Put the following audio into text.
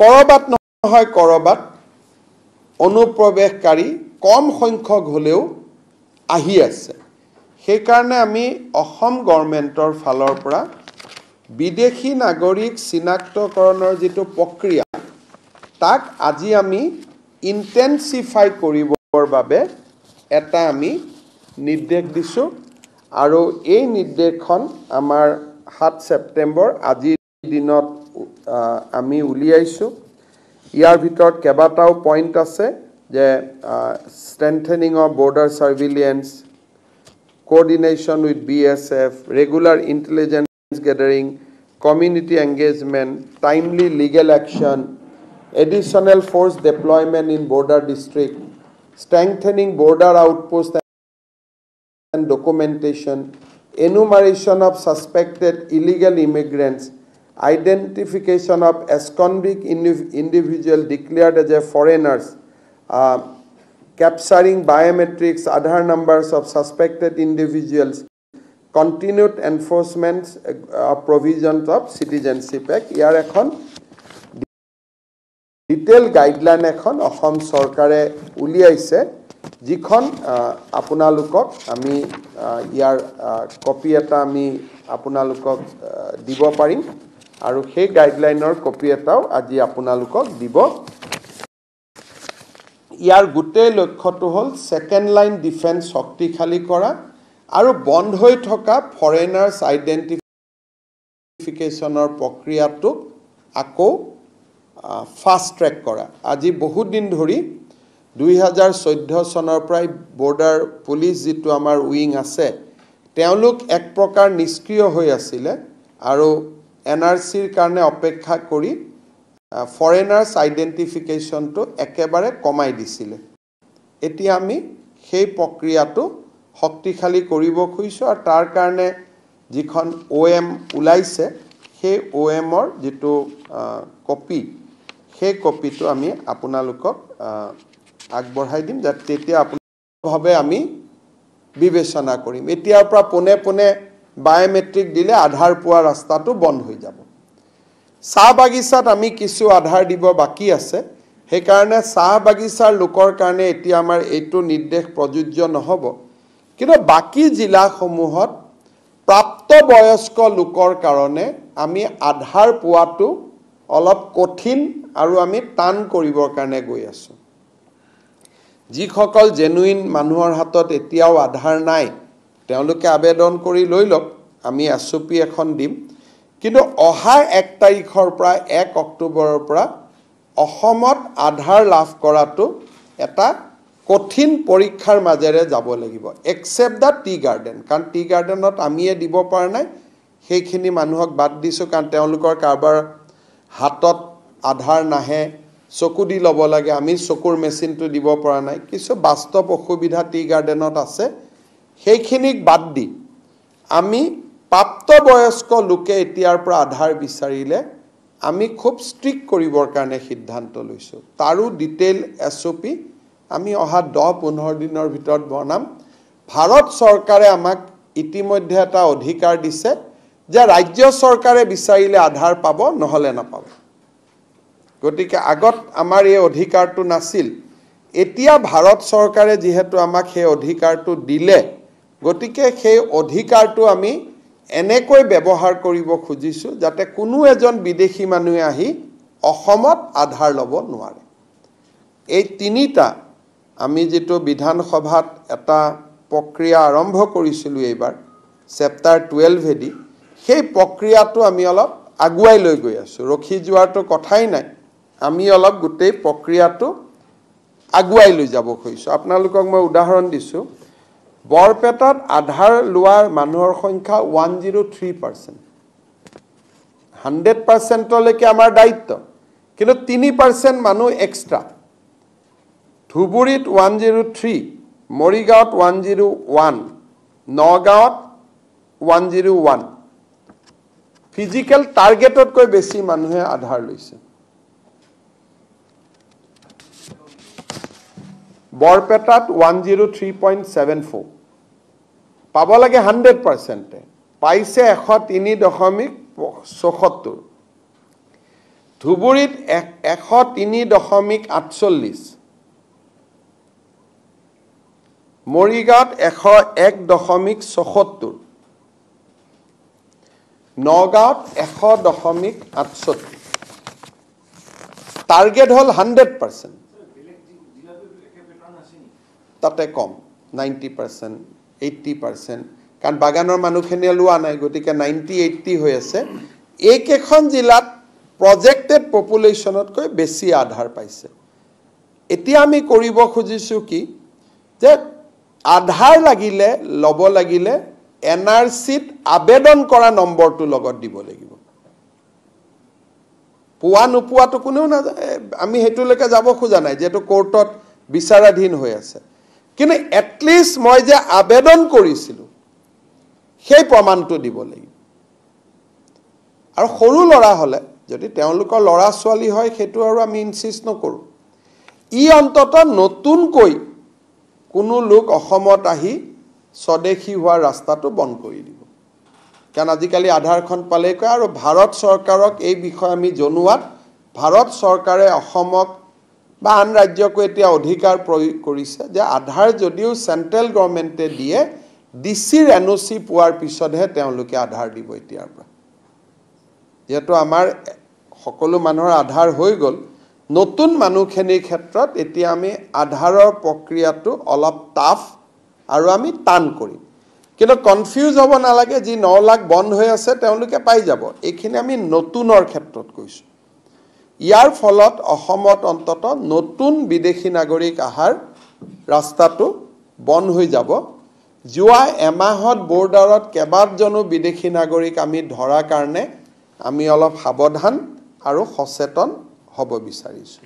কৰবাত নহয় কৰবাত অনুপ্ৰৱেশকাৰী কম সংখ্যক হলেও আহি আছে সেই কাৰণে আমি অসম গভৰ্ণমেণ্টৰ ফালৰ পৰা বিদেশী নাগৰিক চিনাক্তকৰণৰ যেটো প্ৰক্ৰিয়া তাক আজি আমি ইন্টেন্সিফাই কৰিবৰ বাবে এটা আমি নিৰ্দেশ দিছো আৰু এই নিৰ্দেশখন আমাৰ 7 সেপ্টেম্বৰ আজিৰ দিনত আমি উলিয়াইছো ইয়াৰ ভিতৰত কেবাটাও পইণ্ট আছে যে strengthening of border surveillance coordination with BSF regular intelligence gathering community engagement timely legal action additional force deployment in border district strengthening border outposts and documentation enumeration of suspected illegal immigrants identification of ex-convict individual declared as a foreigners, capturing biometrics, Aadhaar numbers of suspected individuals, continued enforcement of provisions of Citizenship Act. ইয়াৰ এখন detail guideline এখন অসম চৰকাৰে উলিয়াইছে যিখন আপোনালোকক আমি ইয়াৰ copy এটা আমি আপোনালোকক দিব পাৰিম আৰু সেই গাইডলাইনৰ কপি এটাও আজি আপোনালোকক দিব ইয়াৰ গোটেই লক্ষ্যটো হ'ল সেকেন্ড লাইন ডিফেন্স শক্তিশালী কৰা আৰু বন্ধ হৈ থকা ফৰেনাৰ্স আইডেন্টিফিকেশনৰ প্ৰক্ৰিয়াটো আকৌ ফাষ্ট ট্ৰেক কৰা আজি বহুত দিন ধৰি 2014 চনৰ পৰা বৰ্ডাৰ পুলিচ যেটো আমাৰ উইং আছে তেওঁলোক এক প্ৰকাৰ নিষ্ক্ৰিয় হৈ আছিল আৰু এনআৰসিৰ কাৰণে অপেক্ষা কৰি ফৰেনাৰ্স আইডেন্টিফিকেশনটো একেবাৰে কমাই দিছিল এতিয়া আমি সেই প্ৰক্ৰিয়াটো শক্তিশালী কৰিব খুজিছো আৰু তাৰ কাৰণে যিখন ওএম ওলাইছে সেই ওএমৰ যেটো কপি সেই কপিটো আমি আপোনালোকক আগবঢ়াই দিম যাতে তেতিয়া আপোনাভাৱে আমি বিবেচনা কৰিম এতিয়াৰ পৰা পোনে পোনে বায়োমেট্ৰিক দিলে আধাৰ পোৱা ৰাস্তাটো বন্ধ হৈ যাব চাহ বাগিচাত আমি কিছু আধাৰ দিব বাকি আছে সেই কাৰণে চাহ বাগিচাৰ লোকৰ কাৰণে এতিয়া আমাৰ এইটো নিৰ্দেশ প্ৰযোজ্য নহব কিন্তু বাকি জিলাসমূহত প্ৰাপ্তবয়স্ক লোকৰ কাৰণে আমি আধাৰ পোৱাটো অলপ কঠিন আৰু আমি টান কৰিবৰ কাৰণে গৈ আছো যিসকল জেনুইন মানুহৰ হাতত এতিয়াও আধাৰ নাই তেওঁলোকে আবেদন কৰি লৈ লওক আমি এছওপি এখন দিম কিন্তু অহা 1 তাৰিখৰ পৰা 1 অক্টোবৰৰ পৰা অসমত আধাৰ লাভ কৰাটো এটা কঠিন পৰীক্ষাৰ মাজেৰে যাব লাগিব এক্সেপ্ট দা টি গাৰ্ডেন কাৰণ টি গাৰ্ডেনত আমিয়ে দিব পৰা নাই সেইখিনি মানুহক বাদ দিছো কাৰণ তেওঁলোকৰ কাৰবাৰ হাতত আধাৰ নাহে চকু দি লব লাগে আমি চকুৰ মেচিনটো দিব পৰা নাই কিছু বাস্তৱ অসুবিধা টি গাৰ্ডেনত আছে সেইখিনিক বাদ দি আমি প্ৰাপ্তবয়স্ক লোকে এতিয়াৰ পৰা আধাৰ বিচাৰিলে আমি খুব ষ্ট্ৰিক্ট কৰিবৰ কাৰণে সিদ্ধান্ত লৈছো তাৰো ডিটেইল এছওপি আমি অহা 10-15 দিনৰ ভিতৰত বনাম ভাৰত চৰকাৰে আমাক ইতিমধ্যে এটা অধিকাৰ দিছে যে ৰাজ্য চৰকাৰে বিচাৰিলে আধাৰ পাব নহলে নাপাব গতিকে আগত আমাৰ এই অধিকাৰটো নাছিল এতিয়া ভাৰত চৰকাৰে যেহেতু আমাক সেই অধিকাৰটো দিলে গতিকে সেই অধিকাৰটো আমি এনেকৈ ব্যৱহাৰ কৰিব খুজিছো যাতে কোনো এজন বিদেশী মানুহ আহি অসমত আধাৰ লব নোৱাৰে এই তিনিটা আমি যেটো বিধানসভাত এটা প্ৰক্ৰিয়া আৰম্ভ কৰিছিলো এইবাৰ চেপ্টাৰ 12 এদি সেই প্ৰক্ৰিয়াটো আমি অলপ আগুৱাই লৈ গৈ আছো ৰখি যোৱাটো কথাই নাই আমি অলপ গোটেই প্ৰক্ৰিয়াটো আগুৱাই লৈ যাব খুজিছো আপোনালোকক মই উদাহৰণ দিছো বৰপেটাত আধাৰ লোৱাৰ মানুহৰ সংখ্যা 103% 100% লৈকে আমাৰ দায়িত্ব কিন্তু 3% মানুহ এক্সট্ৰা ধুবুৰীত 103 মৰিগাঁৱত 101 নগাঁৱত 101 ফিজিক্যাল টাৰ্গেটতকৈ বেছি মানুহে আধাৰ লৈছে বৰপেটাত 103.74 পাব লাগে 100% পাইছে 103.74 ধুবুৰীত 103.48, মৰিগাঁৱত 101.74, নগাঁৱত 100.68। টাৰ্গেট হ'ল 100%, তাতে কম 90%, 80%, কাৰণ বাগানৰ মানুহখিনিয়ে লোৱা নাই, গতিকে 90-80 হৈ আছে। এইকেইখন জিলাত প্ৰজেক্টেড পপুলেশ্যনতকৈ বেছি আধাৰ পাইছে। এতিয়া আমি কৰিব খুজিছোঁ কি, যে আধাৰ লাগিলে ল'ব লাগিলে NRCত আবেদন কৰা নম্বৰটো লগত দিব লাগিব। পোৱা নোপোৱাটো কোনেও নাজানে, আমি সেইটোলৈকে যাব খোজা নাই, যিহেতু কোৰ্টত বিচাৰাধীন হৈ আছে। কিন্তু এটলিষ্ট মই যে আবেদন কৰিছিলোঁ সেই প্ৰমাণটো দিব লাগিব। আৰু সৰু ল'ৰা হ'লে, যদি তেওঁলোকৰ ল'ৰা ছোৱালী হয়, সেইটো আৰু আমি ইনচিষ্ট নকৰোঁ। ই অন্ততঃ নতুনকৈ কোনো লোক অসমত আহি স্বদেশী হোৱাৰ ৰাস্তাটো বন্ধ কৰি দিব। কাৰণ আজিকালি আধাৰখন পালেই কয়, আৰু ভাৰত চৰকাৰক এই বিষয়ে আমি জনোৱাত ভাৰত চৰকাৰে অসমক বা আন ৰাজ্যকো এতিয়া অধিকাৰ প্ৰয়োগ কৰিছে যে আধাৰ যদিও চেণ্ট্ৰেল গভৰ্ণমেণ্টে দিয়ে, ডিচিৰ NOC পোৱাৰ পিছতহে তেওঁলোকে আধাৰ দিব এতিয়াৰ পৰা। যিহেতু আমাৰ সকলো মানুহৰ আধাৰ হৈ গ'ল, নতুন মানুহখিনিৰ ক্ষেত্ৰত এতিয়া আমি আধাৰৰ প্ৰক্ৰিয়াটো অলপ টাফ আৰু আমি টান কৰিম। কিন্তু কনফিউজ হ'ব নালাগে, যি 9 লাখ বন্ধ হৈ আছে তেওঁলোকে পাই যাব। এইখিনি আমি নতুনৰ ক্ষেত্ৰত কৈছোঁ। ইয়াৰ ফলত অসমত অন্ততঃ নতুন বিদেশী নাগৰিক অহাৰ ৰাস্তাটো বন্ধ হৈ যাব। যোৱা এমাহত বৰ্ডাৰত কেইবাজনো বিদেশী নাগৰিক আমি ধৰাৰ কাৰণে আমি অলপ সাৱধান আৰু সচেতন হ'ব বিচাৰিছোঁ।